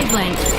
Wavelength.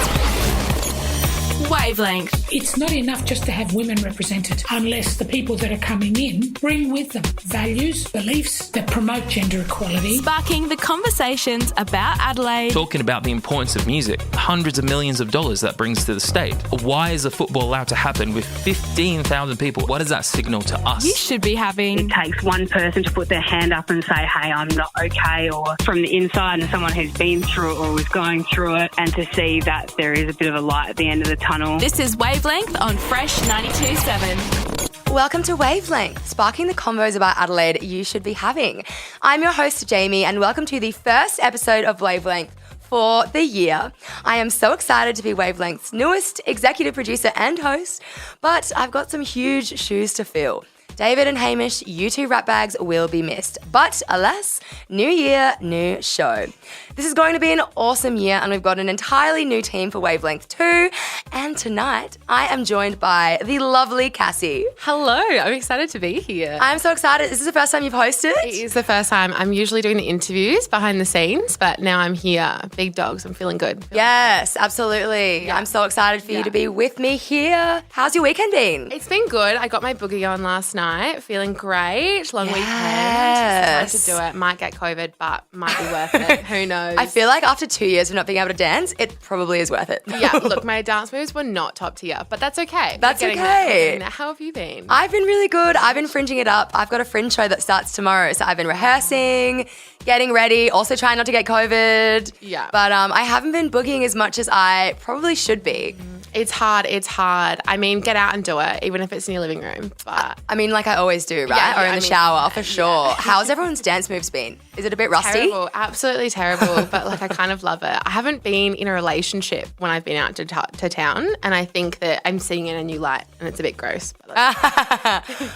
It's not enough just to have women represented unless the people that are coming in bring with them values, beliefs that promote gender equality. Sparking the conversations about Adelaide. Talking about the importance of music, hundreds of millions of dollars that brings to the state. Why is the football allowed to happen with 15,000 people? What does that signal to us? You should be having... It takes one person to put their hand up and say, hey, I'm not okay, or from the inside, and someone who's been through it or is going through it, and to see that there is a bit of a light at the end of the tunnel. This is Wavelength on Fresh 92.7. Welcome to Wavelength, sparking the convos about Adelaide you should be having. I'm your host, Jamie, and welcome to the first episode of Wavelength for the year. I am so excited to be Wavelength's newest executive producer and host, but I've got some huge shoes to fill. David and Hamish, you two ratbags will be missed. But alas, new year, new show. This is going to be an awesome year, and we've got an entirely new team for Wavelength 2. And tonight, I am joined by the lovely Cassie. Hello, I'm excited to be here. I'm so excited. This is the first time you've hosted? It is the first time. I'm usually doing the interviews behind the scenes, but now I'm here. Big dogs, I'm feeling good. Yes, absolutely. Yeah. I'm so excited for you to be with me here. How's your weekend been? It's been good. I got my boogie on last night, feeling great. Long weekend. Time to do it. Might get COVID, but might be worth it. Who knows? I feel like after 2 years of not being able to dance, it probably is worth it. Yeah, look, my dance moves were not top tier, but that's okay. That's okay. How have you been? I've been really good. I've been fringing it up. I've got a fringe show that starts tomorrow, so I've been rehearsing, getting ready, also trying not to get COVID. Yeah. But I haven't been boogieing as much as I probably should be. It's hard. I mean, get out and do it, even if it's in your living room. But I mean, like I always do, right? Or in the shower, for sure. Yeah. How's everyone's dance moves been? Is it a bit rusty? Terrible, absolutely terrible. But like, I kind of love it. I haven't been in a relationship when I've been out to town, and I think that I'm seeing in a new light, and it's a bit gross.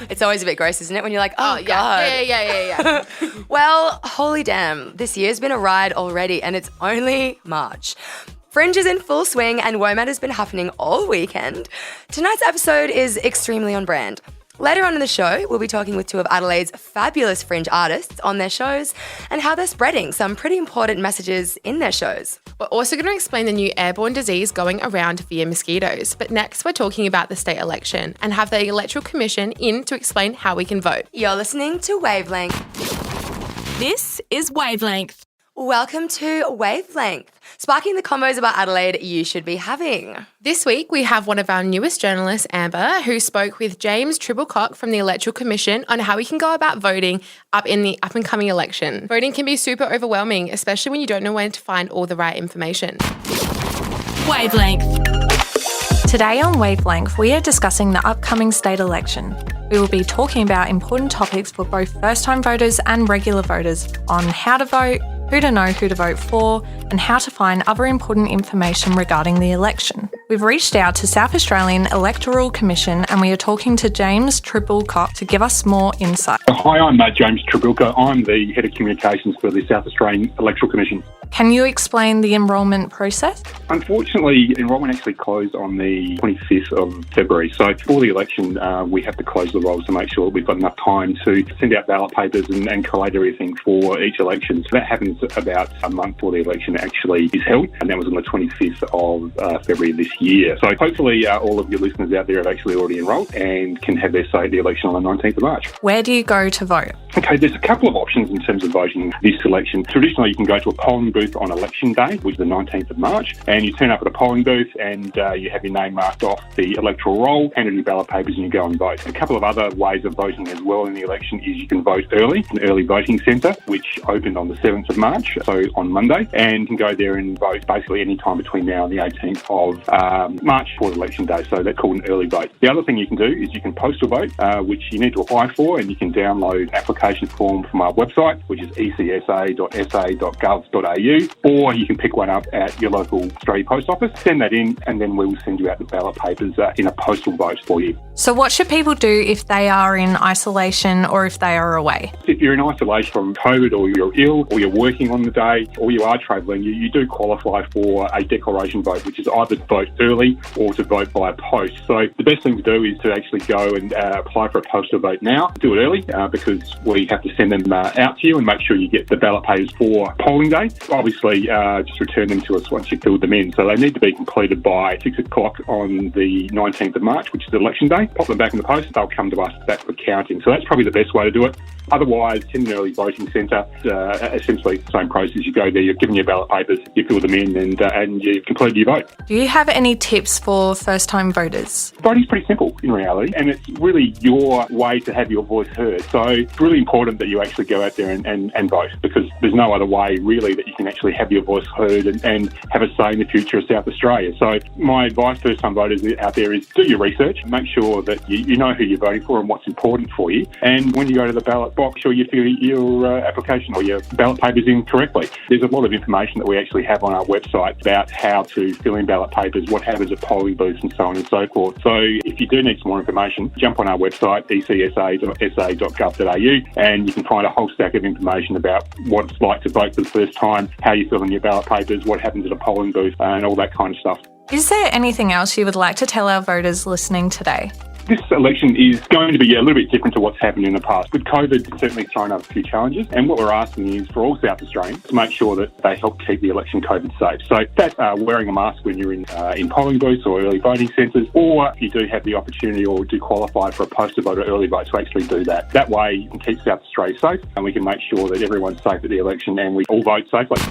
It's always a bit gross, isn't it? When you're like, oh God. Yeah. Well, holy damn, this year's been a ride already, and it's only March. Fringe is in full swing and WOMAD has been happening all weekend. Tonight's episode is extremely on brand. Later on in the show, we'll be talking with two of Adelaide's fabulous fringe artists on their shows and how they're spreading some pretty important messages in their shows. We're also going to explain the new airborne disease going around via mosquitoes. But next, we're talking about the state election and have the Electoral Commission in to explain how we can vote. You're listening to Wavelength. This is Wavelength. Welcome to Wavelength, sparking the combos about Adelaide you should be having. This week, we have one of our newest journalists, Amber, who spoke with James Templecock from the Electoral Commission on how we can go about voting up in the up-and-coming election. Voting can be super overwhelming, especially when you don't know where to find all the right information. Wavelength. Today on Wavelength, we are discussing the upcoming state election. We will be talking about important topics for both first-time voters and regular voters on how to vote, who to know who to vote for, and how to find other important information regarding the election. We've reached out to South Australian Electoral Commission and we are talking to James Templecock to give us more insight. Hi, I'm James Templecock. I'm the Head of Communications for the South Australian Electoral Commission. Can you explain the enrolment process? Unfortunately, enrolment actually closed on the 25th of February. So for the election, we have to close the rolls to make sure that we've got enough time to send out ballot papers and collate everything for each election. So that happens about a month before the election actually is held, and that was on the 25th of February this year. So hopefully all of your listeners out there have actually already enrolled and can have their say at the election on the 19th of March. Where do you go to vote? Okay, there's a couple of options in terms of voting this election. Traditionally, you can go to a polling booth on election day, which is the 19th of March, and you turn up at a polling booth and you have your name marked off the electoral roll, handed your ballot papers, and you go and vote. A couple of other ways of voting as well in the election is you can vote early, an early voting centre, which opened on the 7th of March, so on Monday, and you can go there and vote basically any time between now and the 18th of March for election day, so that's called an early vote. The other thing you can do is you can postal vote, which you need to apply for, and you can download an application form from our website, which is ecsa.sa.gov.au, or you can pick one up at your local Australia Post Office, send that in, and then we will send you out the ballot papers in a postal vote for you. So what should people do if they are in isolation or if they are away? If you're in isolation from COVID, or you're ill, or you're working on the day, or you are travelling, you do qualify for a declaration vote, which is either to vote early or to vote by post. So the best thing to do is to actually go and apply for a postal vote now. Do it early because we have to send them out to you and make sure you get the ballot papers for polling day. obviously just return them to us once you've filled them in. So they need to be completed by 6 o'clock on the 19th of March, which is election day. Pop them back in the post. They'll come to us back for counting. So that's probably the best way to do it. Otherwise, in an early voting centre, essentially the same process. You go there, you're given your ballot papers, you fill them in and you've completed your vote. Do you have any tips for first-time voters? Voting's pretty simple in reality, and it's really your way to have your voice heard. So it's really important that you actually go out there and vote, because there's no other way really that you can actually have your voice heard and have a say in the future of South Australia. So my advice to first-time voters out there is do your research, make sure that you know who you're voting for and what's important for you, and when you go to the ballot box, sure you fill your application or your ballot papers in correctly. There's a lot of information that we actually have on our website about how to fill in ballot papers, what happens at polling booths and so on and so forth. So if you do need some more information, jump on our website, ecsa.sa.gov.au, and you can find a whole stack of information about what it's like to vote for the first time, how you fill in your ballot papers, what happens at a polling booth, and all that kind of stuff. Is there anything else you would like to tell our voters listening today? This election is going to be a little bit different to what's happened in the past. With COVID, it's certainly thrown up a few challenges, and what we're asking is for all South Australians to make sure that they help keep the election COVID safe. So that's wearing a mask when you're in polling booths or early voting centres, or if you do have the opportunity or do qualify for a postal vote or early vote, to actually do that. That way you can keep South Australia safe, and we can make sure that everyone's safe at the election and we all vote safely.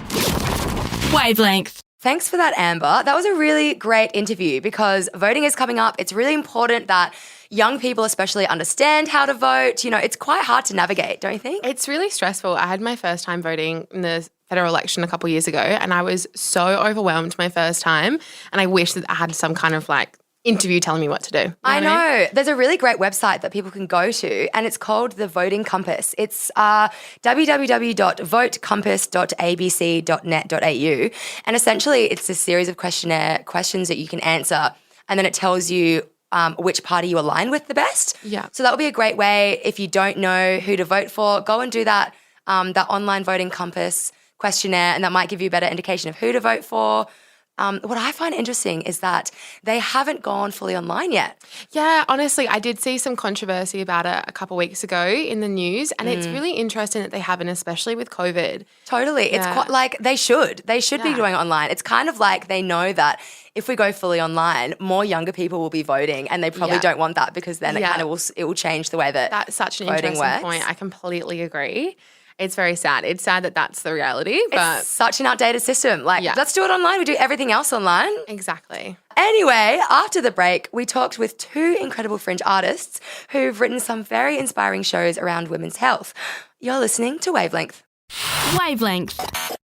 Wavelength. Thanks for that, Amber. That was a really great interview, because voting is coming up. It's really important that young people especially understand how to vote. You know, it's quite hard to navigate, don't you think? It's really stressful. I had my first time voting in the federal election a couple of years ago, and I was so overwhelmed my first time, and I wish that I had some kind of interview telling me what to do. You know I know. what I mean? There's a really great website that people can go to, and it's called the Voting Compass. It's www.votecompass.abc.net.au, and essentially it's a series of questions that you can answer, and then it tells you which party you align with the best. Yeah. So that would be a great way, if you don't know who to vote for, go and do that online Voting Compass questionnaire, and that might give you a better indication of who to vote for. What I find interesting is that they haven't gone fully online yet. Yeah, honestly, I did see some controversy about it a couple of weeks ago in the news, and it's really interesting that they haven't, especially with COVID. Totally. Yeah. It's quite like they should be doing it online. It's kind of like they know that if we go fully online, more younger people will be voting, and they probably don't want that, because then it will change the way that that's such an voting interesting works. point. I completely agree. It's very sad. It's sad that that's the reality, but it's such an outdated system. Let's do it online. We do everything else online. Exactly. Anyway, after the break, we talked with two incredible Fringe artists who've written some very inspiring shows around women's health. You're listening to Wavelength. Wavelength.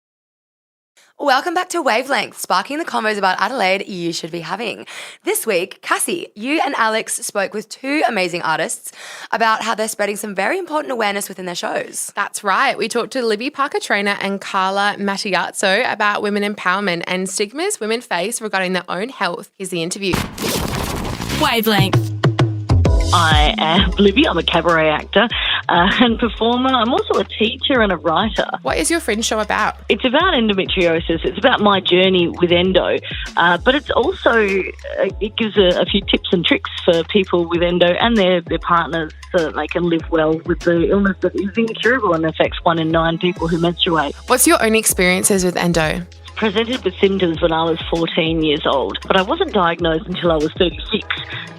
Welcome back to Wavelength, sparking the convos about Adelaide you should be having. This week, Cassie, you and Alex spoke with two amazing artists about how they're spreading some very important awareness within their shows. That's right. We talked to Libby Trainor and Carla Mattiazzo about women empowerment and stigmas women face regarding their own health. Here's the interview. Wavelength. I am Libby. I'm a cabaret actor and performer. I'm also a teacher and a writer. What is your Fringe show about? It's about endometriosis. It's about my journey with endo, but it's also, it gives a few tips and tricks for people with endo and their partners, so that they can live well with the illness that is incurable and affects 1 in 9 people who menstruate. What's your own experiences with endo? Presented with symptoms when I was 14 years old, but I wasn't diagnosed until I was 36,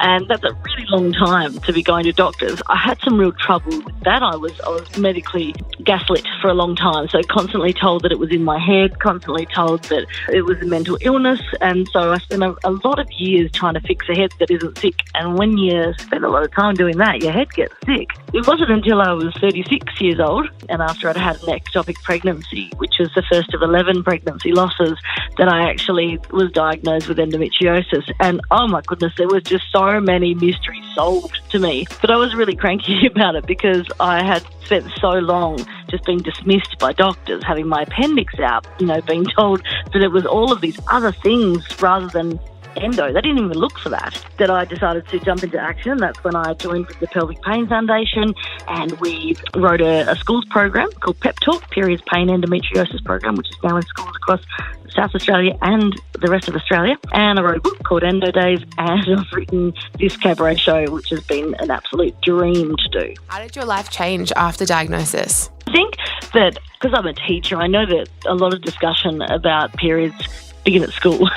and that's a really long time to be going to doctors. I had some real trouble with that. I was medically gaslit for a long time, so constantly told that it was in my head, constantly told that it was a mental illness, and so I spent a lot of years trying to fix a head that isn't sick, and when you spend a lot of time doing that, your head gets sick. It wasn't until I was 36 years old, and after I'd had an ectopic pregnancy, which was the first of 11 pregnancy losses, that I actually was diagnosed with endometriosis. And oh my goodness, there was just so many mysteries solved to me. But I was really cranky about it, because I had spent so long just being dismissed by doctors, having my appendix out, being told that it was all of these other things rather than endo. They didn't even look for that. That I decided to jump into action. That's when I joined the Pelvic Pain Foundation, and we wrote a schools program called Pep Talk, Periods Pain Endometriosis program, which is now in schools across South Australia and the rest of Australia. And I wrote a book called Endo Days, and I've written this cabaret show, which has been an absolute dream to do. How did your life change after diagnosis? I think that because I'm a teacher, I know that a lot of discussion about periods begin at school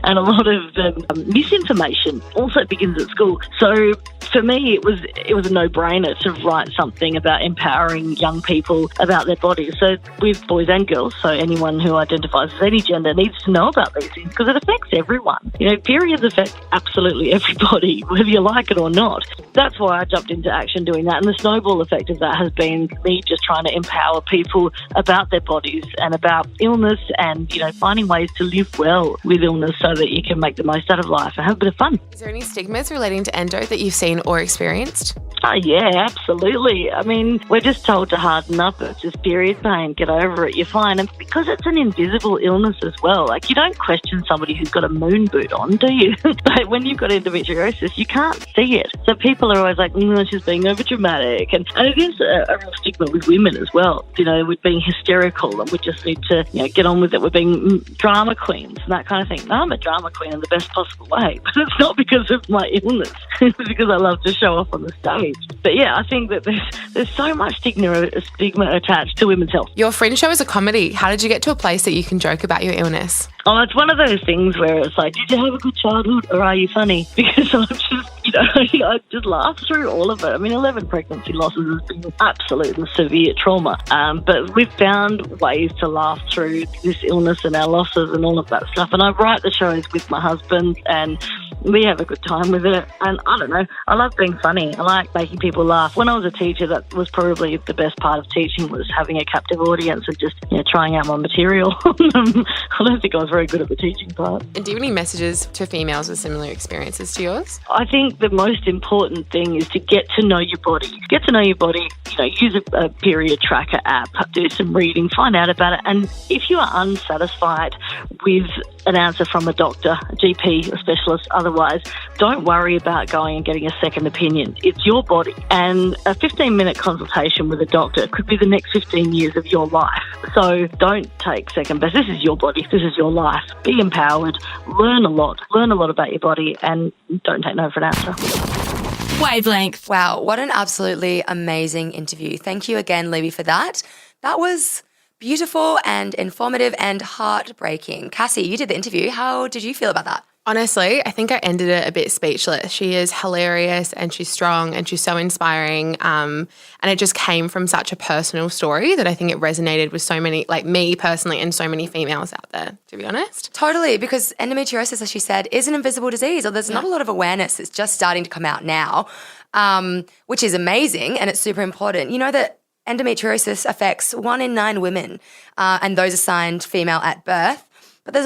and a lot of misinformation also begins at school. So for me, it was a no-brainer to write something about empowering young people about their bodies. So with boys and girls, so anyone who identifies as any gender needs to know about these things because it affects everyone. You know, periods affect absolutely everybody, whether you like it or not. That's why I jumped into action doing that. And the snowball effect of that has been me just trying to empower people about their bodies and about illness and, you know, finding ways to live well with illness so that you can make the most out of life and have a bit of fun. Is there any stigmas relating to endo that you've seen or experienced? Oh, yeah, absolutely. I mean, we're just told to harden up. It's just period pain. Get over it. You're fine. And because it's an invisible illness as well, like you don't question somebody who's got a moon boot on, do you? But when you've got endometriosis, you can't see it. So people are always like, she's being overdramatic. And it is a real stigma with women as well. You know, with being hysterical and we just need to, you know, get on with it. We're being drama queens and that kind of thing. No, I'm a drama queen in the best possible way. But it's not because of my illness. It's because I love to show off on the stage. But yeah, I think that there's so much stigma attached to women's health. Your Fringe show is a comedy. How did you get to a place that you can joke about your illness? Oh, it's one of those things where it's like, did you have a good childhood or are you funny? Because I'm just, you know, I just laugh through all of it. I mean, 11 pregnancy losses has been absolute and severe trauma. But we've found ways to laugh through this illness and our losses and all of that stuff. And I write the shows with my husband and we have a good time with it. And I don't know, I love being funny. I like making people laugh. When I was a teacher, that was probably the best part of teaching was having a captive audience and just, you know, trying out my material. I don't think I was very good at the teaching part. And do you have any messages to females with similar experiences to yours? I think the most important thing is to get to know your body. Get to know your body, you know, use a period tracker app, do some reading, find out about it. And if you are unsatisfied with an answer from a doctor, a GP, a specialist, otherwise, don't worry about going and getting a second opinion. It's your body. And a 15-minute consultation with a doctor could be the next 15 years of your life. So don't take second best. This is your body. This is your life. Be empowered. Learn a lot. Learn a lot about your body and don't take no for an answer. Wavelength. Wow, what an absolutely amazing interview. Thank you again, Libby, for that. That was beautiful and informative and heartbreaking. Cassie, you did the interview. How did you feel about that? Honestly, I think I ended it a bit speechless. She is hilarious and she's strong and she's so inspiring. And it just came from such a personal story that I think it resonated with so many, like me personally, and so many females out there, to be honest. Totally, because endometriosis, as she said, is an invisible disease, or there's not a lot of awareness. It's just starting to come out now, which is amazing and it's super important. You know that endometriosis affects 1 in 9 women and those assigned female at birth. But there's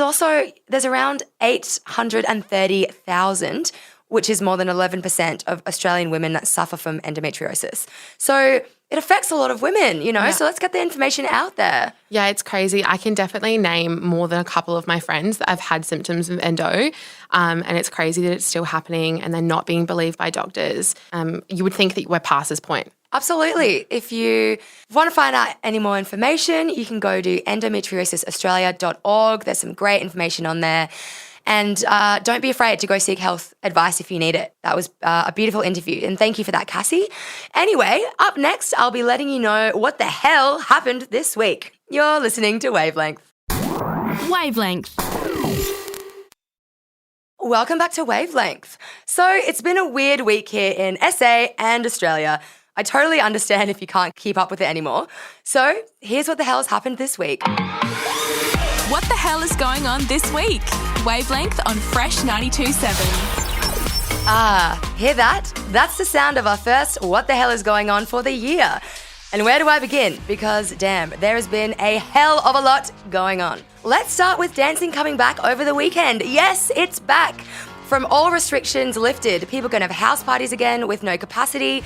around 830,000, which is more than 11% of Australian women that suffer from endometriosis. So it affects a lot of women, you know, so let's get the information out there. Yeah, it's crazy. I can definitely name more than a couple of my friends that have had symptoms of endo, and it's crazy that it's still happening and they're not being believed by doctors. You would think that we're past this point. Absolutely. If you want to find out any more information, you can go to endometriosisaustralia.org. There's some great information on there. And don't be afraid to go seek health advice if you need it. That was a beautiful interview. And thank you for that, Cassie. Anyway, up next, I'll be letting you know what the hell happened this week. You're listening to Wavelength. Wavelength. Welcome back to Wavelength. So it's been a weird week here in SA and Australia. I totally understand if you can't keep up with it anymore. So here's what the hell has happened this week. What the hell is going on this week? Wavelength on Fresh 92.7. Hear that? That's the sound of our first What the Hell is Going On for the year. And where do I begin? Because damn, there has been a hell of a lot going on. Let's start with dancing coming back over the weekend. Yes, it's back. From all restrictions lifted, people are going to have house parties again with no capacity,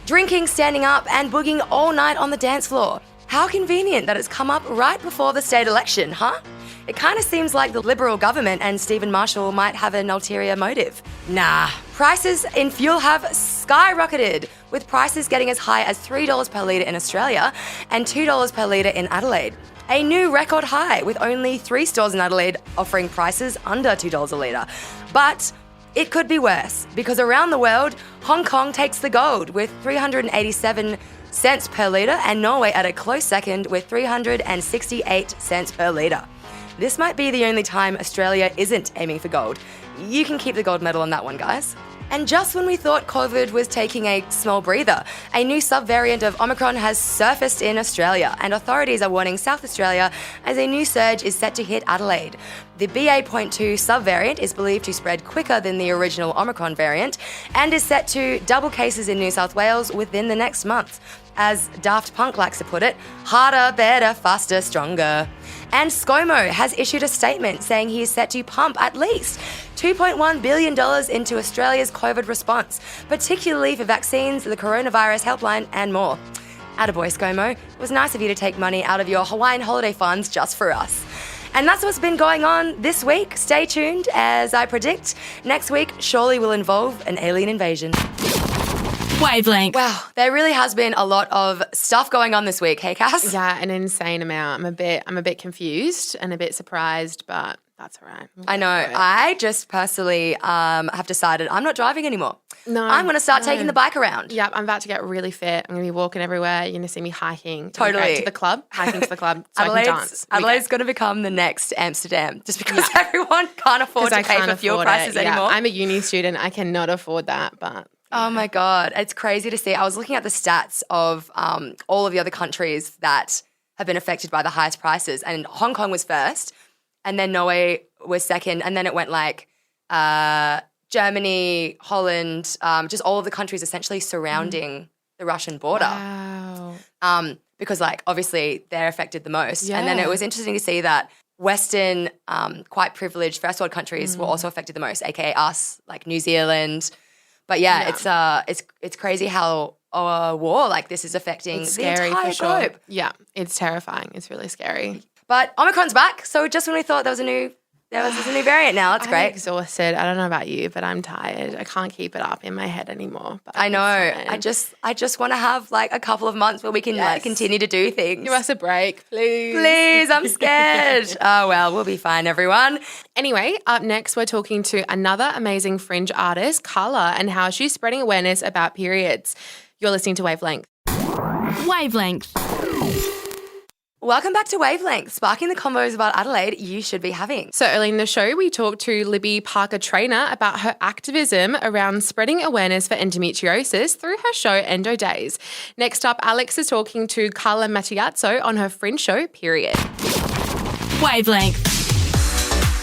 drinking, standing up, and boogieing all night on the dance floor. How convenient that it's come up right before the state election, huh? It kind of seems like the Liberal government and Stephen Marshall might have an ulterior motive. Nah. Prices in fuel have skyrocketed, with prices getting as high as $3 per litre in Australia and $2 per litre in Adelaide. A new record high, with only 3 stores in Adelaide offering prices under $2 a litre. But it could be worse, because around the world, Hong Kong takes the gold with $387 cents per litre, and Norway at a close second with 368 cents per litre. This might be the only time Australia isn't aiming for gold. You can keep the gold medal on that one, guys. And just when we thought COVID was taking a small breather, a new subvariant of Omicron has surfaced in Australia, and authorities are warning South Australia as a new surge is set to hit Adelaide. The BA.2 subvariant is believed to spread quicker than the original Omicron variant and is set to double cases in New South Wales within the next month. As Daft Punk likes to put it, harder, better, faster, stronger. And ScoMo has issued a statement saying he is set to pump at least $2.1 billion into Australia's COVID response, particularly for vaccines, the coronavirus helpline, and more. Attaboy, ScoMo. It was nice of you to take money out of your Hawaiian holiday funds just for us. And that's what's been going on this week. Stay tuned as I predict next week surely will involve an alien invasion. Wavelength. Wow, there really has been a lot of stuff going on this week. Hey, Cass? Yeah, an insane amount. I'm a bit confused and a bit surprised, but that's all right. I know. I just personally have decided I'm not driving anymore. No. I'm going to start taking the bike around. Yep, I'm about to get really fit. I'm going to be walking everywhere. You're going to see me hiking. Totally. To the club, hiking to the club so I can dance. Adelaide's going to become the next Amsterdam just because everyone can't afford to pay for fuel prices anymore. I'm a uni student. I cannot afford that, but... Oh my God, it's crazy to see. I was looking at the stats of all of the other countries that have been affected by the highest prices, and Hong Kong was first, and then Norway was second, and then it went like Germany, Holland, just all of the countries essentially surrounding the Russian border. Wow. Because like obviously they're affected the most. Yeah. And then it was interesting to see that Western, quite privileged first world countries were also affected the most, aka us, like New Zealand. But yeah. It's crazy how a war like this is affecting It's the scary entire for sure. globe. Yeah, it's terrifying. It's really scary. But Omicron's back, so just when we thought there was a new variant now, that's I'm great. exhausted. I don't know about you, but I'm tired. I can't keep it up in my head anymore. But I know. it's fine. I just want to have like a couple of months where we can like continue to do things. Give us a break, please. Please, I'm scared. Oh well, we'll be fine, everyone. Anyway, up next, we're talking to another amazing Fringe artist, Carla, and how she's spreading awareness about periods. You're listening to Wavelength. Wavelength. Welcome back to Wavelength, sparking the combos about Adelaide you should be having. So early in the show, we talked to Libby Trainor Parker about her activism around spreading awareness for endometriosis through her show Endo Days. Next up, Alex is talking to Carla Mattiazzo on her Fringe show, Period. Wavelength.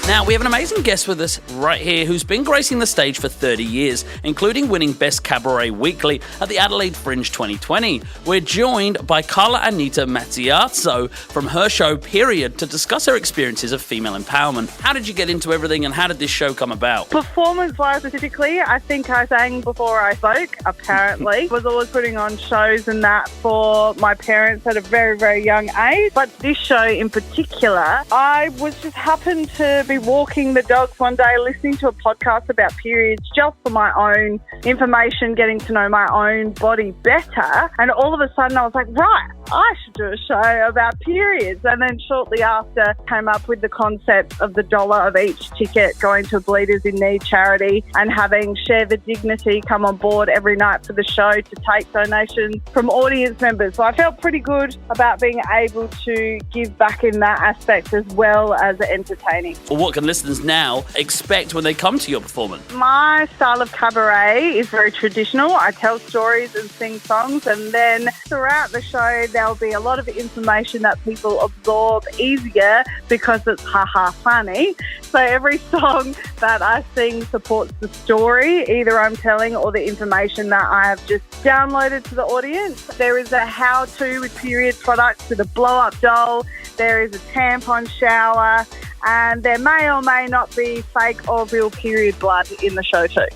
Now, we have an amazing guest with us right here who's been gracing the stage for 30 years, including winning Best Cabaret Weekly at the Adelaide Fringe 2020. We're joined by Carla Mattiazzo from her show Period to discuss her experiences of female empowerment. How did you get into everything and how did this show come about? Performance-wise specifically, I think I sang before I spoke, apparently. Was always putting on shows and that for my parents at a very, very young age. But this show in particular, I was just happened to be walking the dogs one day, listening to a podcast about periods just for my own information, getting to know my own body better. And all of a sudden I was like, right, I should do a show about periods. And then shortly after came up with the concept of the $1 of each ticket going to Bleeders in Need charity and having Share the Dignity come on board every night for the show to take donations from audience members. So I felt pretty good about being able to give back in that aspect as well as entertaining. What can listeners now expect when they come to your performance? My style of cabaret is very traditional. I tell stories and sing songs, and then throughout the show there'll be a lot of information that people absorb easier because it's ha-ha funny. So every song that I sing supports the story either I'm telling or the information that I have just downloaded to the audience. There is a how-to with period products with a blow-up doll. There is a tampon shower, and there may or may not be fake or real period blood in the show too.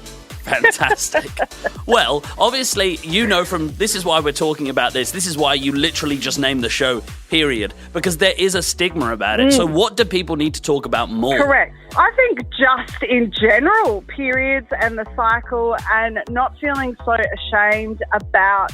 Fantastic. Well, obviously, you know this is why we're talking about this. This is why you literally just named the show Period, because there is a stigma about it. So what do people need to talk about more? Correct. I think just in general, periods and the cycle, and not feeling so ashamed about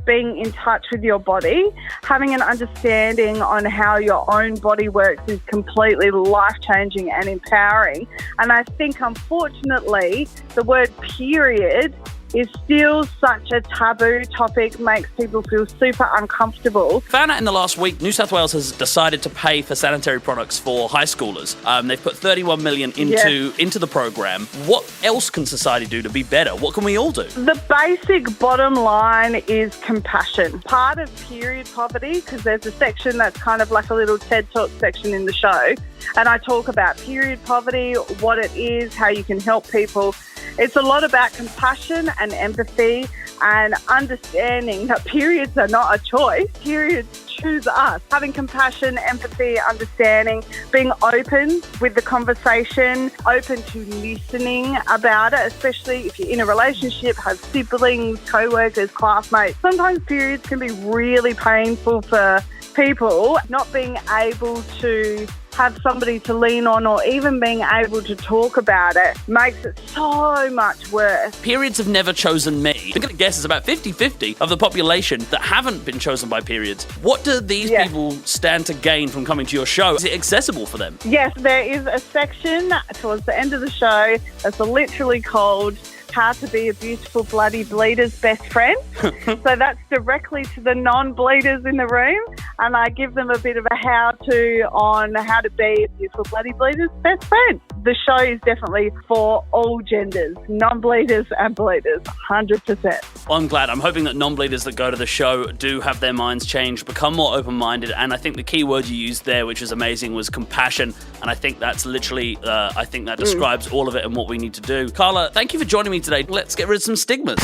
being in touch with your body, having an understanding on how your own body works is completely life-changing and empowering. And I think, unfortunately, the word period is still such a taboo topic, makes people feel super uncomfortable. Found out in the last week, New South Wales has decided to pay for sanitary products for high schoolers. They've put $31 million into the program. What else can society do to be better? What can we all do? The basic bottom line is compassion. Part of period poverty, because there's a section that's kind of like a little TED Talk section in the show, and I talk about period poverty, what it is, how you can help people. It's a lot about compassion and empathy and understanding that periods are not a choice. Periods choose us. Having compassion, empathy, understanding, being open with the conversation, open to listening about it, especially if you're in a relationship, have siblings, co-workers, classmates. Sometimes periods can be really painful for people. Not being able to have somebody to lean on or even being able to talk about it makes it so much worse. Periods have never chosen me. I'm going to guess it's about 50-50 of the population that haven't been chosen by periods. What do these people stand to gain from coming to your show? Is it accessible for them? Yes, there is a section towards the end of the show that's literally called How to Be a Beautiful Bloody Bleeder's Best Friend. So that's directly to the non-bleeders in the room, and I give them a bit of a how-to on how to be a beautiful bloody bleeder's best friend. The show is definitely for all genders, non-bleeders and bleeders, 100%. Well, I'm glad. I'm hoping that non-bleeders that go to the show do have their minds changed, become more open-minded, and I think the key word you used there, which was amazing, was compassion, and I think that's literally, I think that describes all of it and what we need to do. Carla, thank you for joining me today. Let's get rid of some stigmas.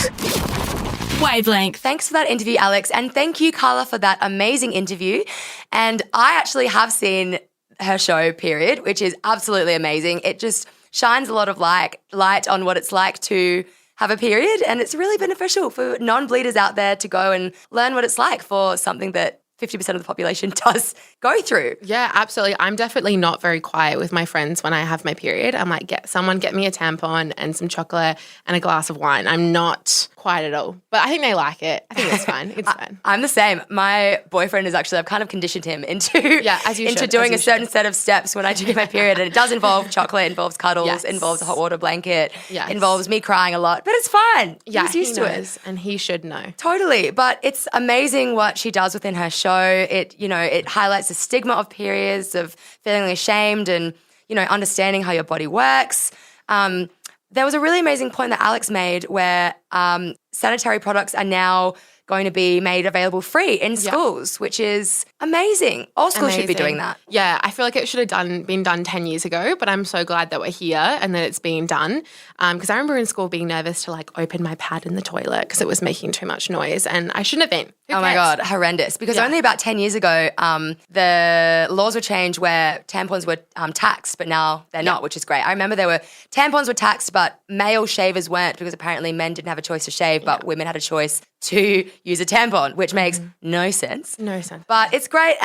Wavelength. Thanks for that interview, Alex. And thank you, Carla, for that amazing interview. And I actually have seen her show, Period, which is absolutely amazing. It just shines a lot of light on what it's like to have a period. And it's really beneficial for non-bleeders out there to go and learn what it's like for something that 50% of the population does go through. Yeah, absolutely. I'm definitely not very quiet with my friends when I have my period. I'm like, get me a tampon and some chocolate and a glass of wine. I'm not quiet at all. But I think they like it. I think it's fine. It's fine. I'm the same. My boyfriend is actually, I've kind of conditioned him into doing a certain set of steps when I do get my period. And it does involve chocolate, involves cuddles, involves a hot water blanket, involves me crying a lot. But it's fine. Yeah, he's used to it. And he should know. Totally. But it's amazing what she does within her show. It highlights the stigma of periods, of feeling ashamed and, understanding how your body works. There was a really amazing point that Alex made where sanitary products are now going to be made available free in schools, which is amazing. All schools should be doing that. Yeah, I feel like it should have been done 10 years ago, but I'm so glad that we're here and that it's being done. Because I remember in school being nervous to open my pad in the toilet because it was making too much noise and I shouldn't have been. Oh my God, horrendous. Because only about 10 years ago, the laws were changed where tampons were taxed, but now they're not, which is great. I remember tampons were taxed, but male shavers weren't because apparently men didn't have a choice to shave, but women had a choice to use a tampon, which makes no sense. No sense. But it's great.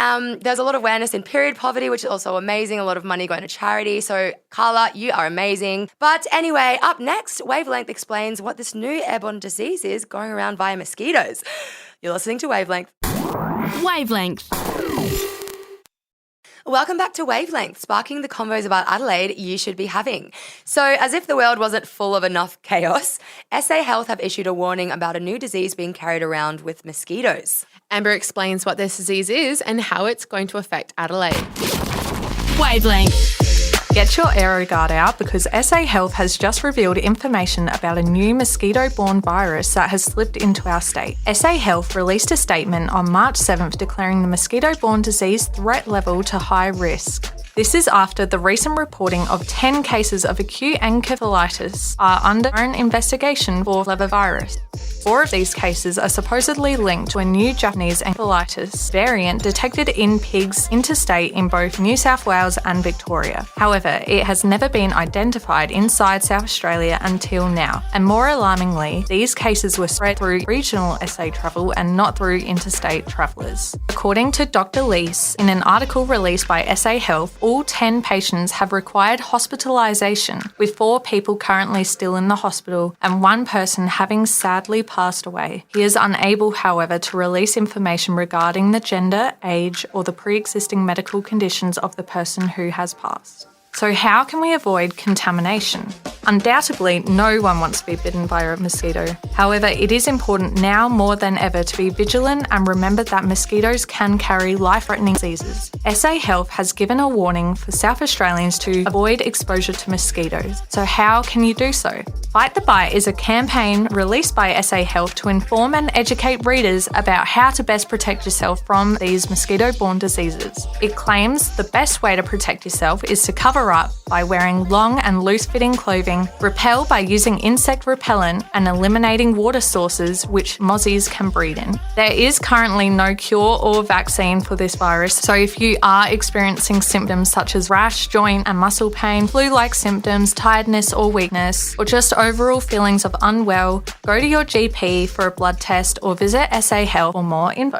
There's a lot of awareness in period poverty, which is also amazing. A lot of money going to charity. So, Carla, you are amazing. But anyway, up next, Wavelength explains what this new airborne disease is going around via mosquitoes. You're listening to Wavelength. Wavelength. Welcome back to Wavelength, sparking the convos about Adelaide you should be having. So, as if the world wasn't full of enough chaos, SA Health have issued a warning about a new disease being carried around with mosquitoes. Amber explains what this disease is and how it's going to affect Adelaide. Wavelength. Get your AeroGuard out because SA Health has just revealed information about a new mosquito-borne virus that has slipped into our state. SA Health released a statement on March 7th declaring the mosquito-borne disease threat level to high risk. This is after the recent reporting of 10 cases of acute encephalitis are under current investigation for Flavivirus. 4 of these cases are supposedly linked to a new Japanese encephalitis variant detected in pigs interstate in both New South Wales and Victoria. However, it has never been identified inside South Australia until now, and more alarmingly, these cases were spread through regional SA travel and not through interstate travellers. According to Dr. Leese, in an article released by SA Health, all 10 patients have required hospitalisation, with 4 people currently still in the hospital and 1 person having sadly passed away. He is unable, however, to release information regarding the gender, age, or the pre-existing medical conditions of the person who has passed. So how can we avoid contamination? Undoubtedly, no one wants to be bitten by a mosquito. However, it is important now more than ever to be vigilant and remember that mosquitoes can carry life-threatening diseases. SA Health has given a warning for South Australians to avoid exposure to mosquitoes. So how can you do so? Fight the Bite is a campaign released by SA Health to inform and educate readers about how to best protect yourself from these mosquito-borne diseases. It claims the best way to protect yourself is to cover up by wearing long and loose-fitting clothing, repel by using insect repellent, and eliminating water sources which mozzies can breed in. There is currently no cure or vaccine for this virus, so if you are experiencing symptoms such as rash, joint and muscle pain, flu-like symptoms, tiredness or weakness, or just overall feelings of unwell, go to your GP for a blood test or visit SA Health for more info.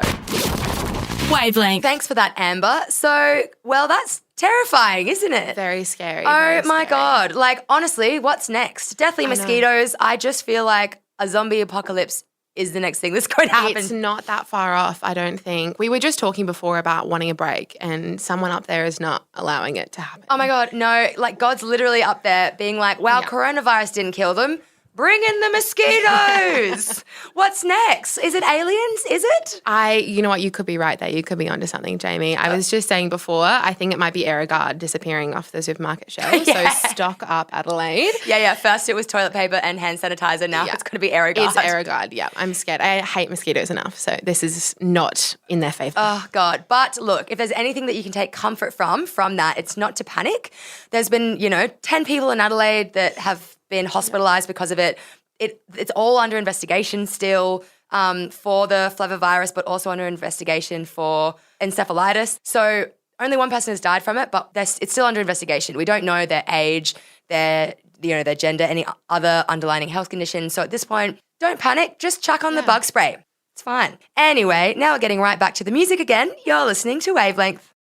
Wavelength. Thanks for that, Amber. So, well, that's terrifying, isn't it? Very scary. Oh my God. Like, honestly, what's next? Definitely mosquitoes. I just feel like a zombie apocalypse is the next thing that's going to happen. It's not that far off, I don't think. We were just talking before about wanting a break, and someone up there is not allowing it to happen. Oh my God, no. Like, God's literally up there being like, wow, coronavirus didn't kill them. Bring in the mosquitoes. What's next? Is it aliens? Is it? You know what? You could be right there. You could be onto something, Jamie. I was just saying before, I think it might be Aerogard disappearing off the supermarket shelves. So stock up, Adelaide. Yeah. First it was toilet paper and hand sanitizer. Now it's going to be Aerogard. It's Aerogard, yeah. I'm scared. I hate mosquitoes enough. So this is not in their favour. Oh, God. But look, if there's anything that you can take comfort from that, it's not to panic. There's been, 10 people in Adelaide that have been hospitalised because of it. It's all under investigation still for the Flavivirus, but also under investigation for encephalitis. So only one person has died from it, but it's still under investigation. We don't know their age, their gender, any other underlying health conditions. So at this point, don't panic. Just chuck on the bug spray. It's fine. Anyway, now we're getting right back to the music again. You're listening to Wavelength.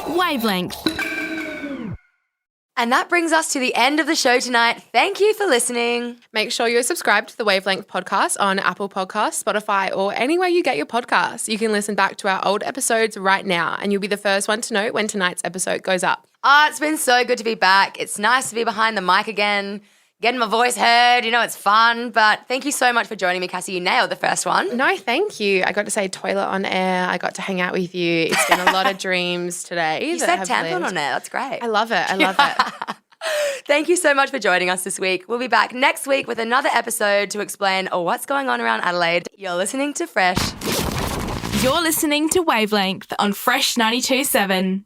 Wavelength. And that brings us to the end of the show tonight. Thank you for listening. Make sure you're subscribed to the Wavelength podcast on Apple Podcasts, Spotify, or anywhere you get your podcasts. You can listen back to our old episodes right now, and you'll be the first one to know when tonight's episode goes up. It's been so good to be back. It's nice to be behind the mic again, getting my voice heard. It's fun. But thank you so much for joining me, Cassie. You nailed the first one. No, thank you. I got to say toilet on air. I got to hang out with you. It's been a lot of dreams today. You said tampon on air. That's great. I love it. Thank you so much for joining us this week. We'll be back next week with another episode to explain what's going on around Adelaide. You're listening to Fresh. You're listening to Wavelength on Fresh 92.7.